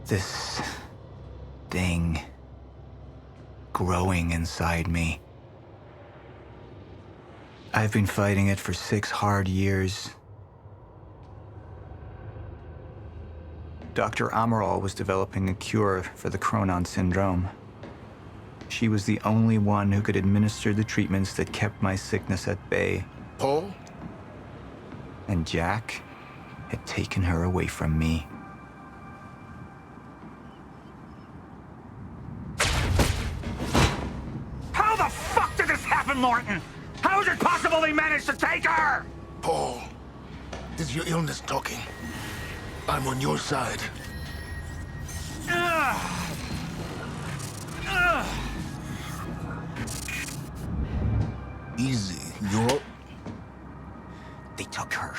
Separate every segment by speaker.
Speaker 1: This thing growing inside me. I've been fighting it for 6 hard years. Dr. Amaral was developing a cure for the Cronon syndrome. She was the only one who could administer the treatments that kept my sickness at bay.
Speaker 2: Paul?
Speaker 1: And Jack had taken her away from me.
Speaker 3: How the fuck did this happen, Morton? How is it possible they managed to take her?
Speaker 2: Paul, this is your illness talking. I'm on your side. Easy, you're...
Speaker 1: They took her.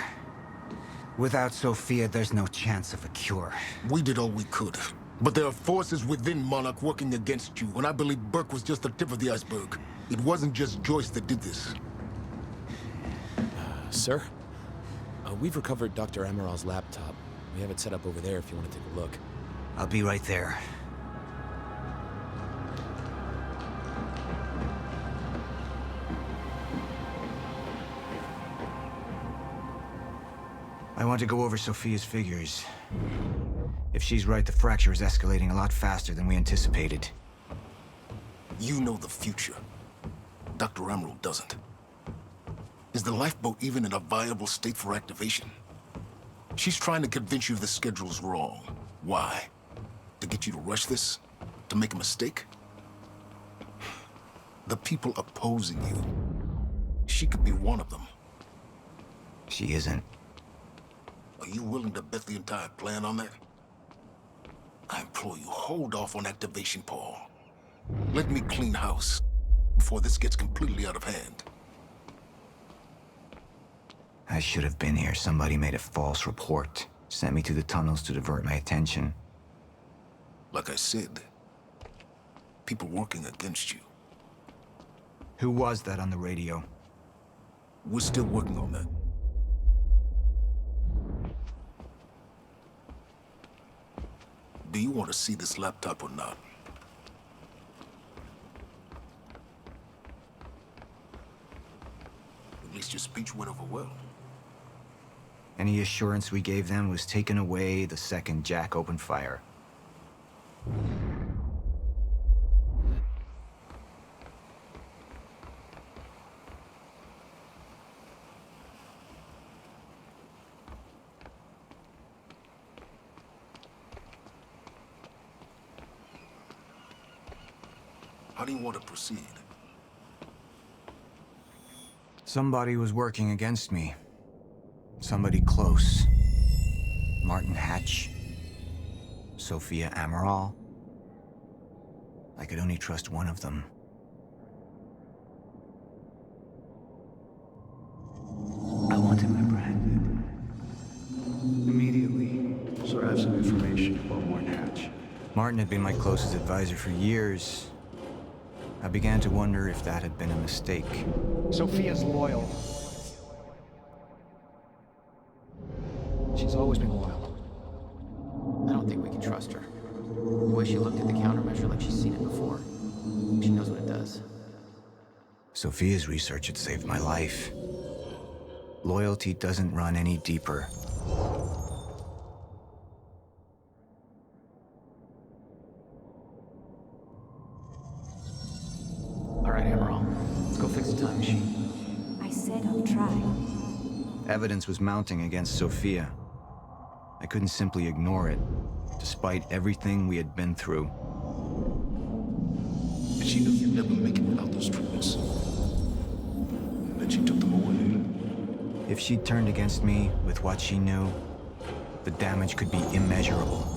Speaker 1: Without Sophia, there's no chance of a cure.
Speaker 2: We did all we could. But there are forces within Monarch working against you, and I believe Burke was just the tip of the iceberg. It wasn't just Joyce that did this.
Speaker 4: Sir? We've recovered Dr. Amaral's laptop. We have it set up over there if you want to take a look.
Speaker 1: I'll be right there. I want to go over Sophia's figures. If she's right, the fracture is escalating a lot faster than we anticipated.
Speaker 2: You know the future. Dr. Amaral doesn't. Is the lifeboat even in a viable state for activation? She's trying to convince you the schedule's wrong. Why? To get you to rush this? To make a mistake? The people opposing you. She could be one of them.
Speaker 1: She isn't.
Speaker 2: Are you willing to bet the entire plan on that? I implore you, hold off on activation, Paul. Let me clean house before this gets completely out of hand.
Speaker 1: I should have been here. Somebody made a false report. Sent me to the tunnels to divert my attention.
Speaker 2: Like I said, people working against you.
Speaker 1: Who was that on the radio?
Speaker 2: We're still working on that. Do you want to see this laptop or not? At least your speech went over well.
Speaker 1: Any assurance we gave them was taken away the second Jack opened fire.
Speaker 2: How do you want to proceed?
Speaker 1: Somebody was working against me. Somebody close. Martin Hatch. Sophia Amaral. I could only trust one of them.
Speaker 5: I want him apprehended. Immediately, so I have some information about Martin Hatch.
Speaker 1: Martin had been my closest advisor for years. I began to wonder if that had been a mistake.
Speaker 6: Sophia's loyal. She's always been loyal.
Speaker 7: I don't think we can trust her. The way she looked at the countermeasure like she's seen it before. She knows what it does.
Speaker 1: Sophia's research had saved my life. Loyalty doesn't run any deeper.
Speaker 7: All right, Amaral. Let's go fix the time machine.
Speaker 8: I said I'll try.
Speaker 1: Evidence was mounting against Sophia. I couldn't simply ignore it, despite everything we had been through.
Speaker 2: And she knew you'd never make it without those treatments. And then she took them away.
Speaker 1: If she'd turned against me with what she knew, the damage could be immeasurable.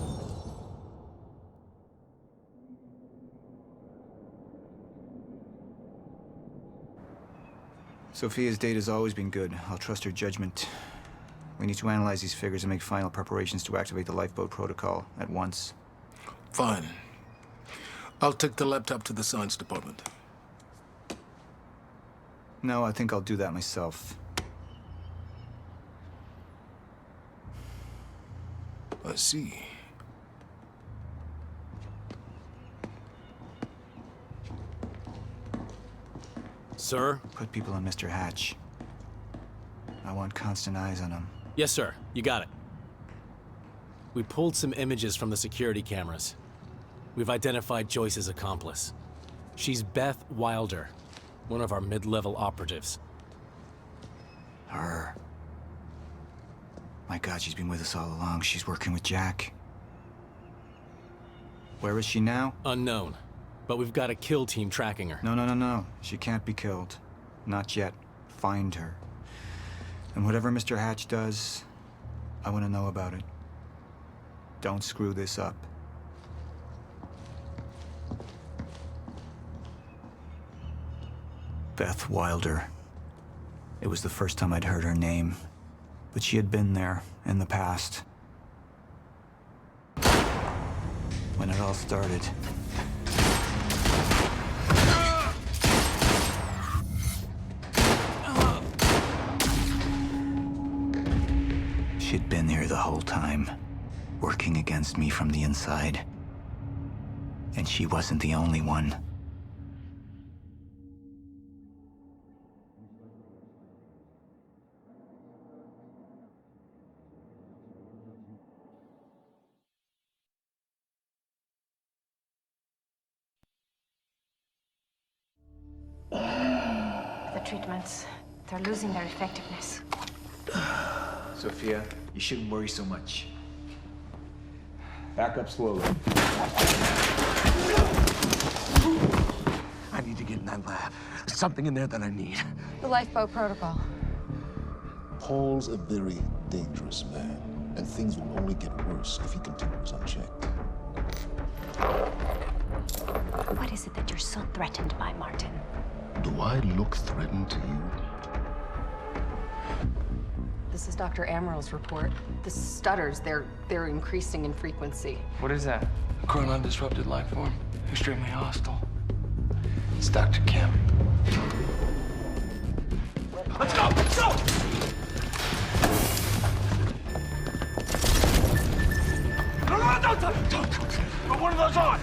Speaker 1: Sophia's data's always been good. I'll trust her judgment. We need to analyze these figures and make final preparations to activate the lifeboat protocol at once.
Speaker 2: Fine. I'll take the laptop to the science department.
Speaker 1: No, I think I'll do that myself.
Speaker 2: I see.
Speaker 4: Sir?
Speaker 1: Put people on Mr. Hatch. I want constant eyes on him.
Speaker 4: Yes, sir. You got it. We pulled some images from the security cameras. We've identified Joyce's accomplice. She's Beth Wilder, one of our mid-level operatives.
Speaker 1: Her. My God, she's been with us all along. She's working with Jack. Where is she now?
Speaker 4: Unknown. But we've got a kill team tracking her.
Speaker 1: No. She can't be killed. Not yet. Find her. And whatever Mr. Hatch does, I want to know about it. Don't screw this up. Beth Wilder. It was the first time I'd heard her name, but she had been there in the past. When it all started. She'd been here the whole time, working against me from the inside. And she wasn't the only one.
Speaker 8: The treatments, they're losing their effectiveness.
Speaker 5: Sophia, you shouldn't worry so much. Back up slowly.
Speaker 9: I need to get in that lab. There's something in there that I need.
Speaker 8: The lifeboat protocol.
Speaker 2: Paul's a very dangerous man, and things will only get worse if he continues unchecked.
Speaker 8: What is it that you're so threatened by, Martin?
Speaker 2: Do I look threatened to you?
Speaker 10: This is Dr. Amaril's report. The stutters, they're increasing in frequency.
Speaker 11: What is that? A chronon-disrupted life form. Extremely hostile. It's Dr. Kim.
Speaker 9: Let's go! Let's go! No, don't. Put one of those on!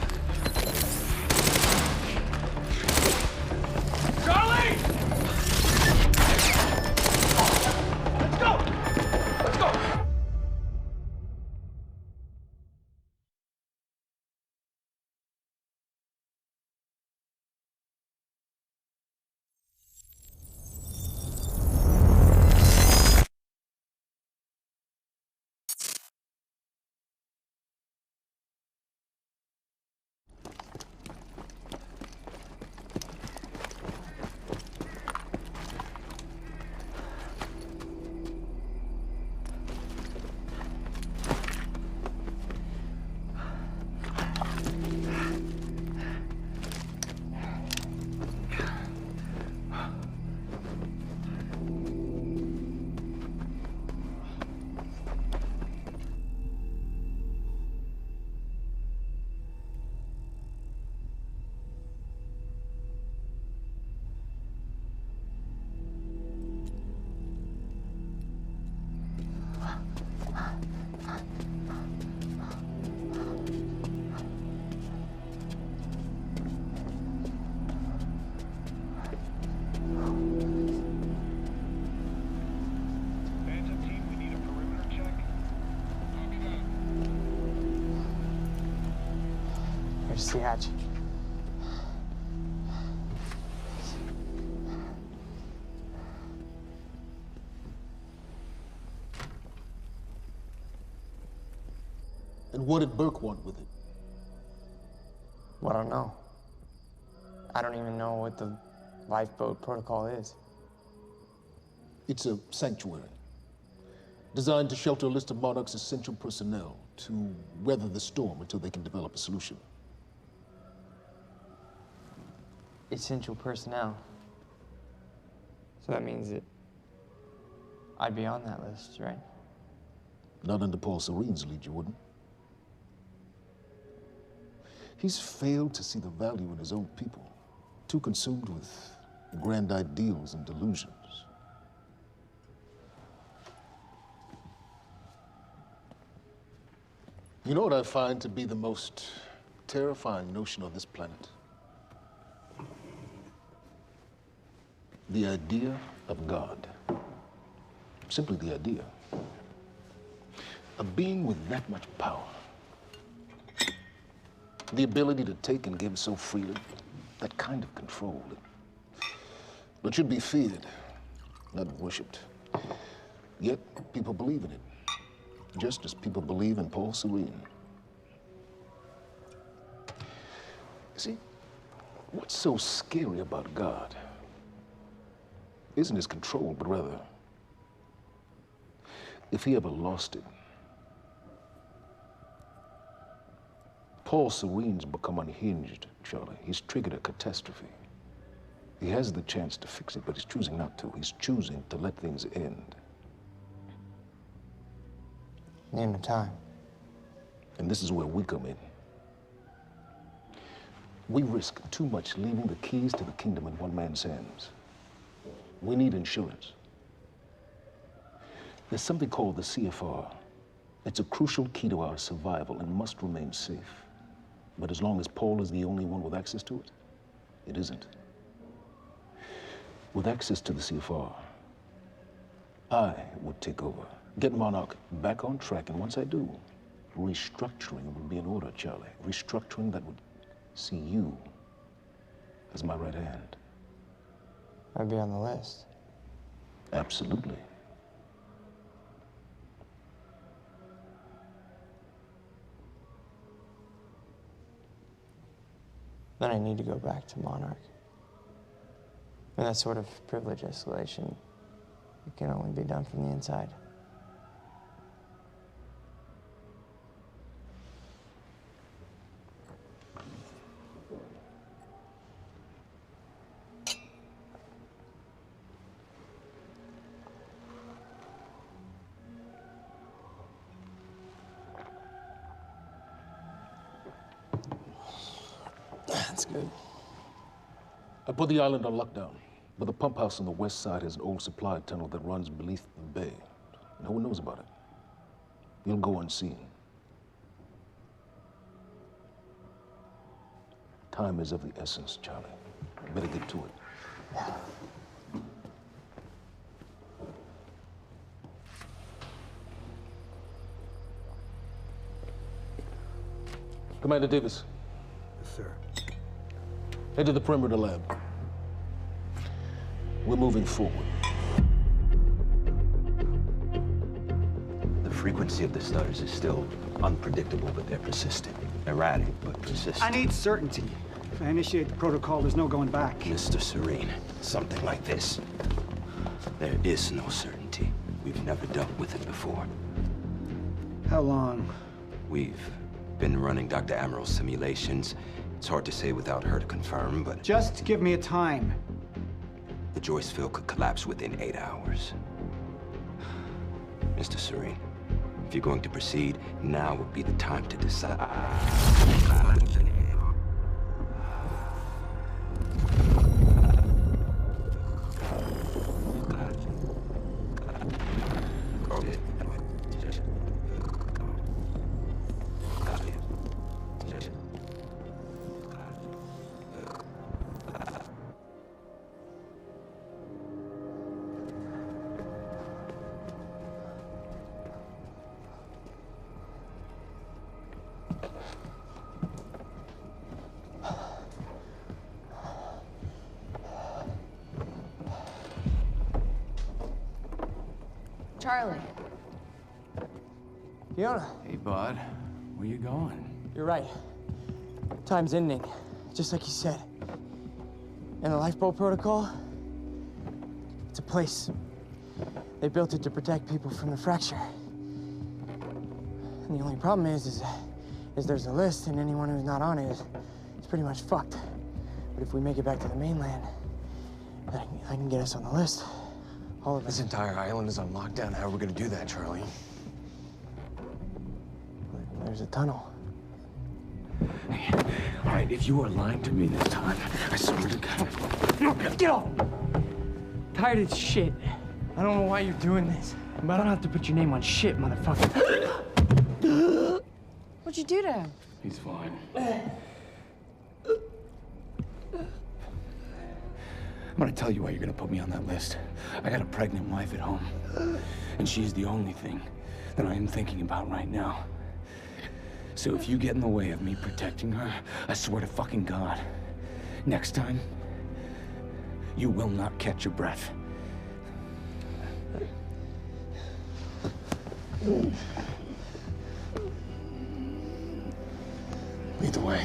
Speaker 9: Charlie! Let's go! Let's go!
Speaker 11: Here's the hatch.
Speaker 2: And what did Burke want with it?
Speaker 11: Well, I don't know. I don't even know what the lifeboat protocol is.
Speaker 2: It's a sanctuary, designed to shelter a list of Monarch's essential personnel to weather the storm until they can develop a solution.
Speaker 11: Essential personnel. So that means that I'd be on that list, right?
Speaker 2: Not under Paul Serene's lead, you wouldn't. He's failed to see the value in his own people, too consumed with grand ideals and delusions. You know what I find to be the most terrifying notion on this planet? The idea of God. Simply the idea. A being with that much power. The ability to take and give so freely. That kind of control. It should be feared, not worshipped. Yet people believe in it. Just as people believe in Paul Serene. See, what's so scary about God isn't his control, but rather, if he ever lost it. Paul Serene's become unhinged, Charlie. He's triggered a catastrophe. He has the chance to fix it, but he's choosing not to. He's choosing to let things end.
Speaker 11: Name the time.
Speaker 2: And this is where we come in. We risk too much leaving the keys to the kingdom in one man's hands. We need insurance. There's something called the CFR. It's a crucial key to our survival and must remain safe. But as long as Paul is the only one with access to it, it isn't. With access to the CFR, I would take over, get Monarch back on track, and once I do, restructuring would be in order, Charlie. Restructuring that would see you as my right hand.
Speaker 11: I'd be on the list.
Speaker 2: Absolutely.
Speaker 11: Then I need to go back to Monarch. And that sort of privilege escalation, it can only be done from the inside. That's good.
Speaker 2: I put the island on lockdown, but the pump house on the west side has an old supply tunnel that runs beneath the bay. No one knows about it. You'll go unseen. Time is of the essence, Charlie. Better get to it. Commander Davis.
Speaker 1: Yes, sir.
Speaker 2: Head to the perimeter lab. We're moving forward.
Speaker 12: The frequency of the stutters is still unpredictable, but they're persistent. Erratic, but persistent.
Speaker 6: I need certainty. If I initiate the protocol, there's no going back.
Speaker 12: Mr. Serene, something like this. There is no certainty. We've never dealt with it before.
Speaker 6: How long?
Speaker 12: We've been running Dr. Amaril's simulations. It's hard to say without her to confirm, but...
Speaker 6: Just give me a time.
Speaker 12: The Joyce field could collapse within 8 hours. Mr. Serene, if you're going to proceed, now would be the time to decide.
Speaker 10: Charlie.
Speaker 11: Fiona.
Speaker 13: Hey, bud. Where you going?
Speaker 11: You're right. Time's ending, just like you said. And the lifeboat protocol? It's a place. They built it to protect people from the fracture. And the only problem is there's a list, and anyone who's not on it is pretty much fucked. But if we make it back to the mainland, I can get us on the list. All of us.
Speaker 13: This entire island is on lockdown. How are we gonna do that, Charlie?
Speaker 11: There's a tunnel.
Speaker 13: Hey, all right, if you are lying to me this time, I swear to God.
Speaker 11: Get off! Tired of this shit. I don't know why you're doing this, but I don't have to put your name on shit, motherfucker.
Speaker 10: What'd you do to him?
Speaker 13: He's fine. I'm gonna tell you why you're gonna put me on that list. I got a pregnant wife at home, and she's the only thing that I am thinking about right now. So if you get in the way of me protecting her, I swear to fucking God, next time, you will not catch your breath. Lead the way.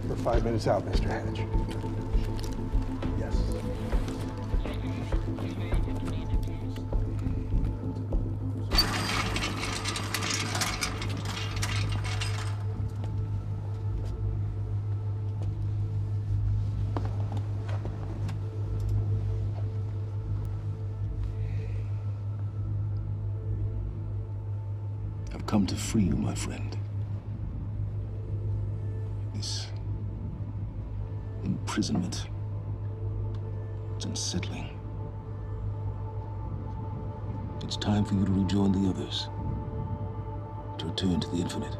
Speaker 14: We're 5 minutes out, Mr. Hatch. Yes.
Speaker 2: I've come to free you, my friend. This imprisonment, it's unsettling. It's time for you to rejoin the others, to return to the infinite.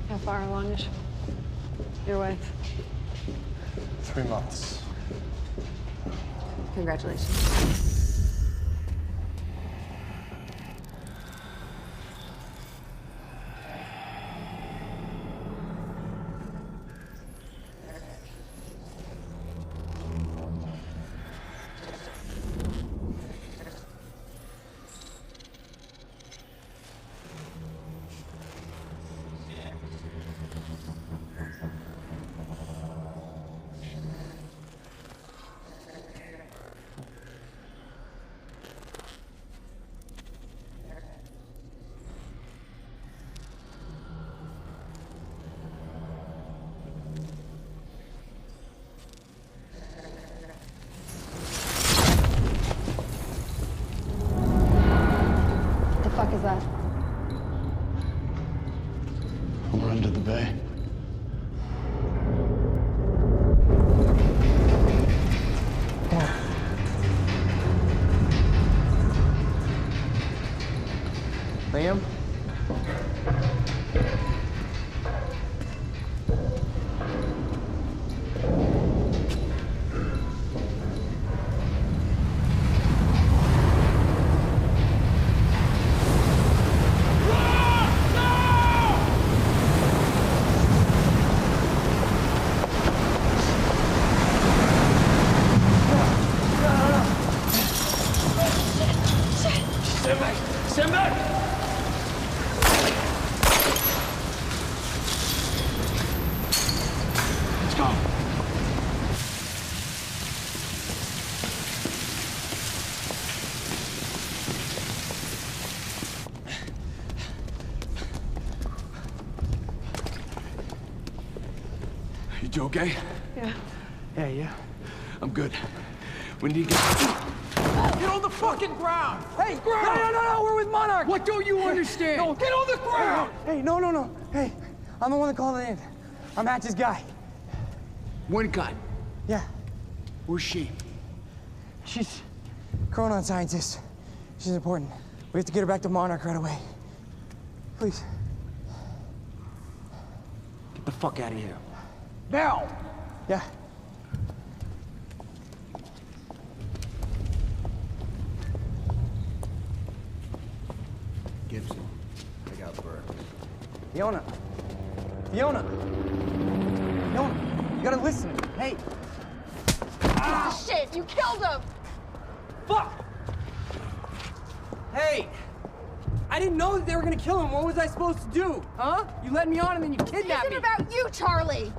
Speaker 10: How far along is your wife?
Speaker 14: 3 months.
Speaker 10: Congratulations. What the fuck is that?
Speaker 14: We're under the bay.
Speaker 11: Liam?
Speaker 13: You okay?
Speaker 10: Yeah.
Speaker 11: Yeah, yeah.
Speaker 13: I'm good. We need to get on the fucking ground!
Speaker 11: Hey, no, we're with Monarch!
Speaker 13: What don't you understand?
Speaker 11: No.
Speaker 13: Get on the ground!
Speaker 11: Hey, no. Hey, I'm the one that called it in. I'm Hatch's guy.
Speaker 13: One gun.
Speaker 11: Yeah.
Speaker 13: Where's she?
Speaker 11: She's Chronon scientist. She's important. We have to get her back to Monarch right away. Please.
Speaker 13: Get the fuck out of here.
Speaker 11: Now! Yeah.
Speaker 14: Gibson, I got Burke.
Speaker 11: Fiona, you gotta listen to me. Hey.
Speaker 10: Shit, you killed him!
Speaker 11: Fuck! Hey! I didn't know that they were gonna kill him. What was I supposed to do? Huh? You led me on and then you kidnapped me.
Speaker 10: This isn't about you, Charlie!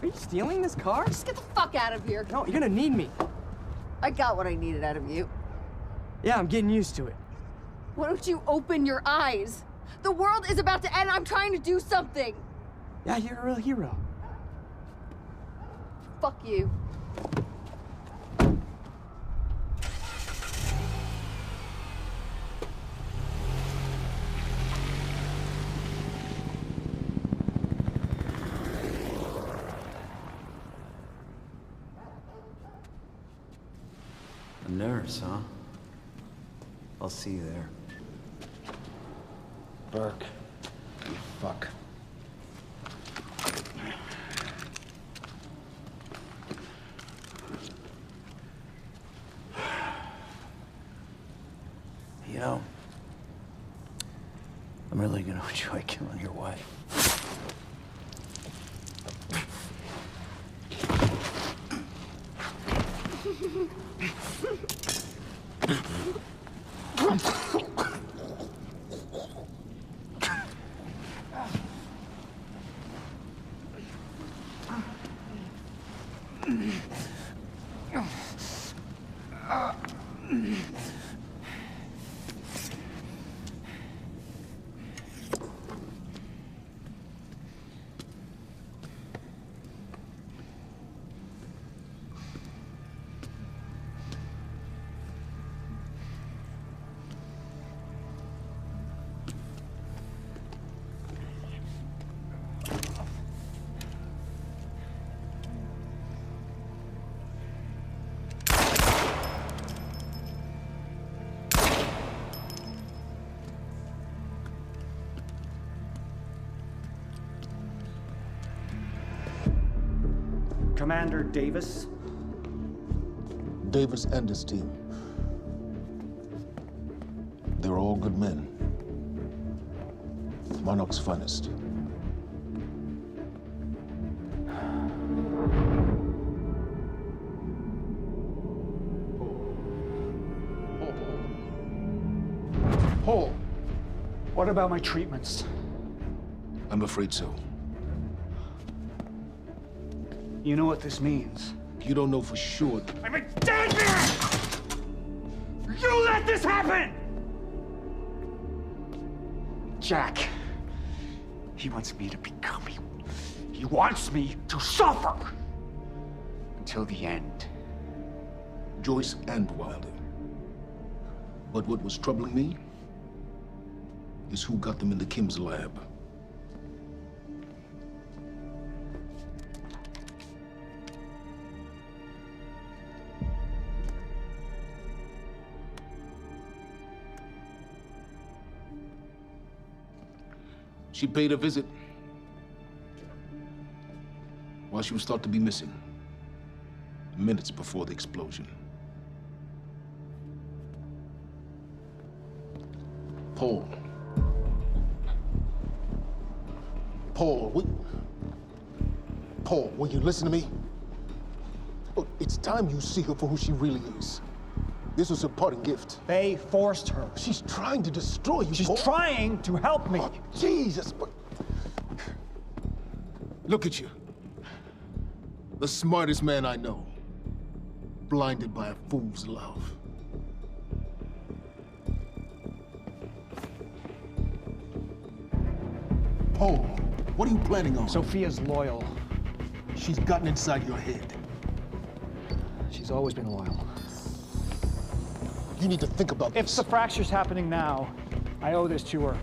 Speaker 11: Are you stealing this car?
Speaker 10: Just get the fuck out of here.
Speaker 11: No, you're gonna need me.
Speaker 10: I got what I needed out of you.
Speaker 11: Yeah, I'm getting used to it.
Speaker 10: Why don't you open your eyes? The world is about to end. I'm trying to do something.
Speaker 11: Yeah, you're a real hero.
Speaker 10: Fuck you.
Speaker 5: A nurse, huh? I'll see you there.
Speaker 14: Burke. You fuck.
Speaker 5: You know, I'm really gonna enjoy killing your wife.
Speaker 6: Commander Davis?
Speaker 2: Davis and his team. They're all good men. Monarch's finest.
Speaker 6: Paul, what about my treatments?
Speaker 2: I'm afraid so.
Speaker 6: You know what this means?
Speaker 2: You don't know for sure.
Speaker 3: I'm in danger! You let this happen!
Speaker 6: Jack, he wants me to become you. He wants me to suffer until the end.
Speaker 2: Joyce and Wilder. But what was troubling me is who got them into Kim's lab. She paid a visit while she was thought to be missing, minutes before the explosion. Paul, will you listen to me? Look, it's time you see her for who she really is. This was her parting gift.
Speaker 6: They forced her.
Speaker 2: She's trying to destroy you,
Speaker 6: She's
Speaker 2: Paul.
Speaker 6: trying to help me.
Speaker 2: Oh, Jesus, but... Look at you. The smartest man I know. Blinded by a fool's love. Paul, what are you planning on?
Speaker 6: Sophia's loyal.
Speaker 2: she's gotten inside your head.
Speaker 6: She's always been loyal.
Speaker 2: You need to think about
Speaker 6: If
Speaker 2: this.
Speaker 6: the fracture's happening now, I owe this to her.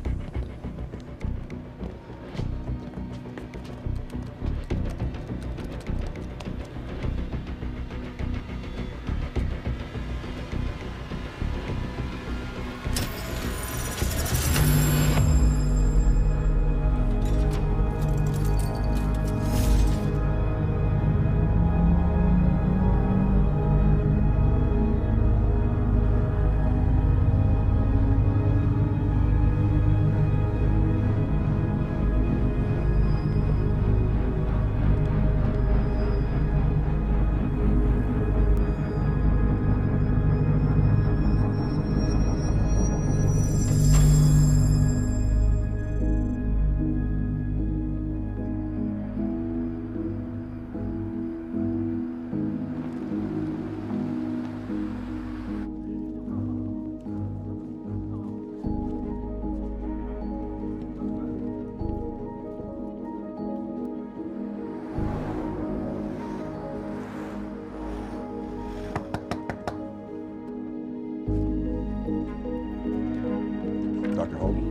Speaker 15: Dr. Hogan?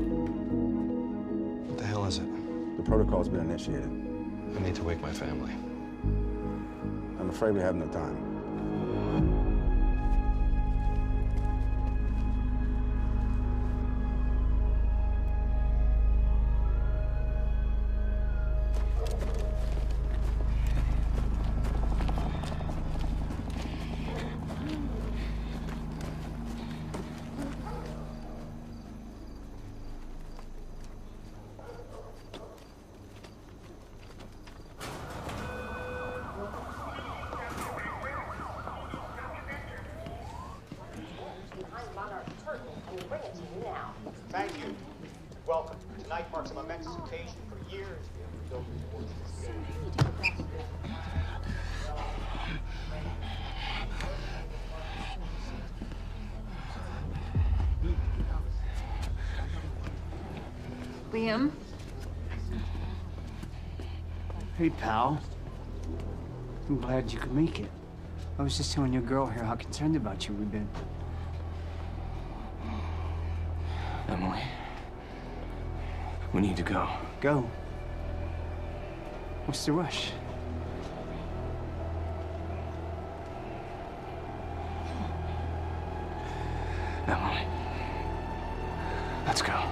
Speaker 16: What the hell is it?
Speaker 15: The protocol's been initiated.
Speaker 16: I need to wake my family.
Speaker 15: I'm afraid we have no time.
Speaker 17: Thank you. Welcome. Tonight marks a momentous occasion. For years, we have been building towards this day.
Speaker 10: Liam?
Speaker 6: Hey, pal. I'm glad you could make it. I was just telling your girl here how concerned about you we've been.
Speaker 13: Emily, we need to go.
Speaker 6: Go? What's the rush?
Speaker 13: Emily, let's go.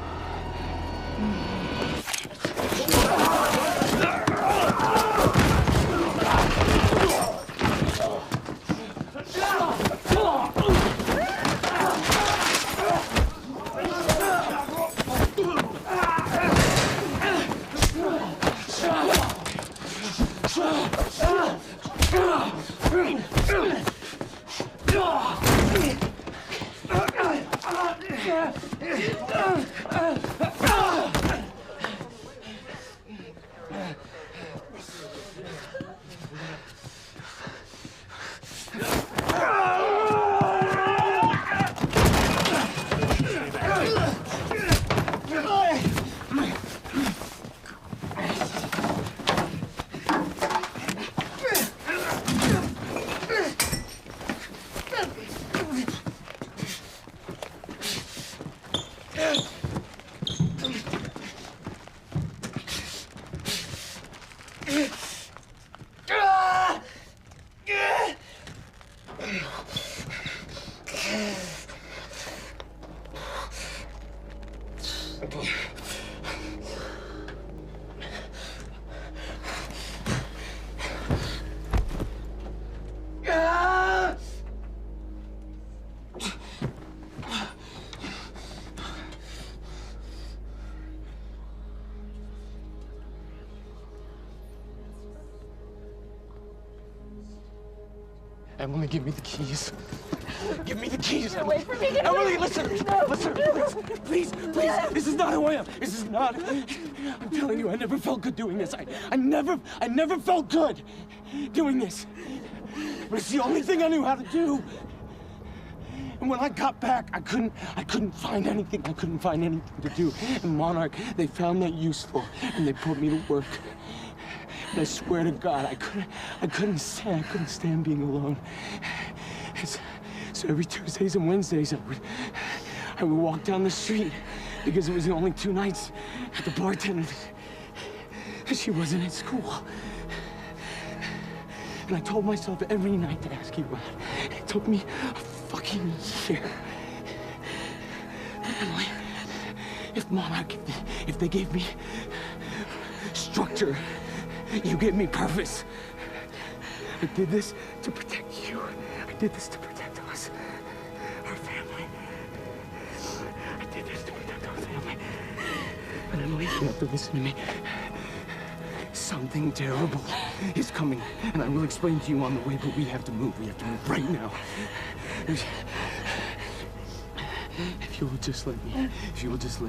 Speaker 6: Emily, give me the keys. Give me the keys,
Speaker 9: Get
Speaker 6: Emily.
Speaker 9: away from me. Get
Speaker 6: Emily,
Speaker 9: away.
Speaker 6: listen.
Speaker 9: No.
Speaker 6: Listen, please. This is not who I am. This is not. I'm telling you, I never felt good doing this. I never felt good doing this. But it's the only thing I knew how to do. And when I got back, I couldn't find anything. I couldn't find anything to do. And Monarch, they found that useful, and they put me to work. And I swear to God, I couldn't stand being alone. So every Tuesdays and Wednesdays, I would walk down the street because it was the only 2 nights at the bartender. She wasn't in school. And I told myself every night to ask you out. It took me a fucking year. Emily, if Monarch, if they gave me structure, you gave me purpose. I did this to protect you. I did this to protect us, our family. I did this to protect our family. But Emily, you have to listen to me. Something terrible is coming, and I will explain to you on the way, but we have to move. We have to move right now. If you will just let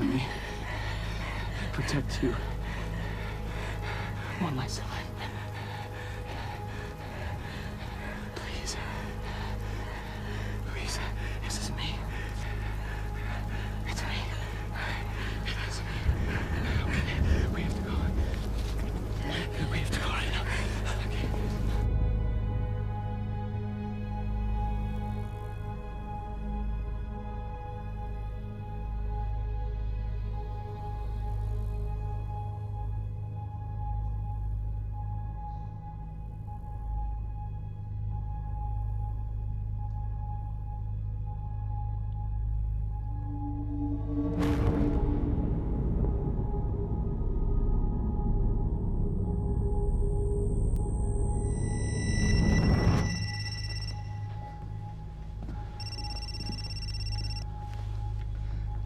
Speaker 6: me protect you one last time. Please. Please. This is me. It's me. It is me. Okay. We have to go. We have to go right now. Okay.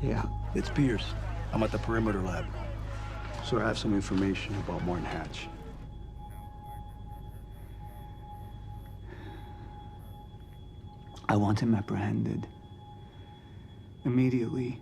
Speaker 18: Yeah, it's Pierce. I'm at the perimeter lab. So I have some information about Martin Hatch.
Speaker 5: I want him apprehended. Immediately.